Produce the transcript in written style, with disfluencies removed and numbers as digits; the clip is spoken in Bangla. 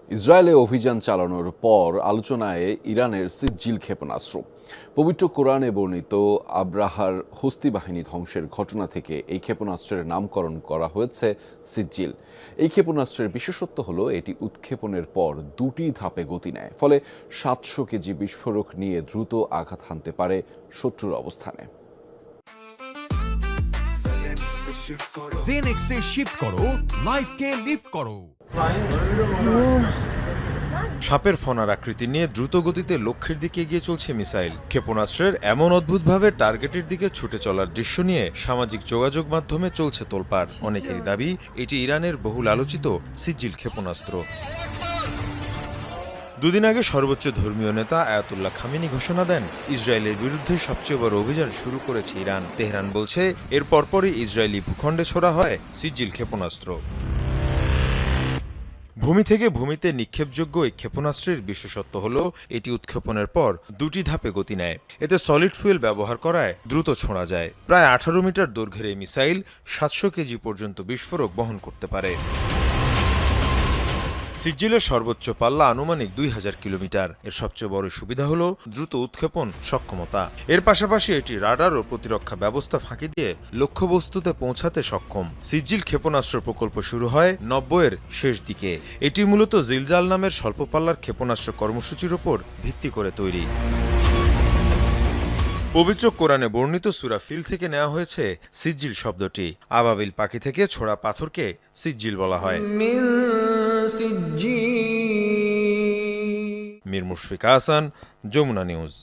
ইসরায়েলে অভিযান চালানোর পর আলোচনায় ইরানের সিজ্জিল ক্ষেপণাস্ত্র। পবিত্র কোরআনে বর্ণিত আব্রাহার হস্তি বাহিনী ধ্বংসের ঘটনা থেকে এই ক্ষেপণাস্ত্রের নামকরণ করা হয়েছে সিজ্জিল। এই ক্ষেপণাস্ত্রের বিশেষত্ব হলো এটি উৎক্ষেপণের পর দুটি ধাপে গতি নেয়, ফলে ৭০০ কেজি বিস্ফোরক নিয়ে দ্রুত আঘাত হানতে পারে শত্রুর অবস্থানে। জেনেক্সে শিফট করো, লাইফকে লিফট করো। সাপের ফনার আকৃতি নিয়ে দ্রুত গতিতে লক্ষ্যের দিকে এগিয়ে চলছে মিসাইল। ক্ষেপণাস্ত্রের এমন অদ্ভুতভাবে টার্গেটের দিকে ছুটে চলার দৃশ্য নিয়ে সামাজিক যোগাযোগ মাধ্যমে চলছে তোলপাড়। অনেকেরই দাবি এটি ইরানের বহুল আলোচিত সিজ্জিল ক্ষেপণাস্ত্র। দুদিন আগে সর্বোচ্চ ধর্মীয় নেতা আয়াতুল্লাহ খামেনি ঘোষণা দেন ইসরায়েলের বিরুদ্ধে সবচেয়ে বড় অভিযান শুরু করেছে ইরান। তেহরান বলছে এর পরপরই ইসরায়েলি ভূখণ্ডে ছোড়া হয় সিজ্জিল ক্ষেপণাস্ত্র। ভূমি থেকে ভূমিতে নিক্ষেপযোগ্য এই ক্ষেপণাস্ত্রের বিশেষত্ব হল এটি উৎক্ষেপণের পর দুটি ধাপে গতি নেয়। এতে সলিড ফুয়েল ব্যবহার করায় দ্রুত ছোঁড়া যায়। প্রায় ১৮ মিটার দৈর্ঘ্যের এই মিসাইল ৭০০ কেজি পর্যন্ত বিস্ফোরক বহন করতে পারে। সিজ্জিলের সর্বোচ্চ পাল্লা আনুমানিক ২০০০ কিলোমিটার। এর সবচেয়ে বড় সুবিধা হল দ্রুত উৎক্ষেপণ সক্ষমতা। এর পাশাপাশি এটি রাডার ও প্রতিরক্ষা ব্যবস্থা ফাঁকি দিয়ে লক্ষ্যবস্তুতে পৌঁছাতে সক্ষম। সিজ্জিল ক্ষেপণাস্ত্র প্রকল্প শুরু হয় ৯০-এর শেষ দিকে। এটি মূলত জিলজাল নামের স্বল্প পাল্লার ক্ষেপণাস্ত্র কর্মসূচির ওপর ভিত্তি করে তৈরি। পবিত্র কোরআনে বর্ণিত সূরা ফিল থেকে নেওয়া হয়েছে সিজ্জিল শব্দটি। আবাবিল পাখি থেকে ছোড়া পাথরকে সিজ্জিল বলা হয়। মীর মুশফিক আহসান, যমুনা নিউজ।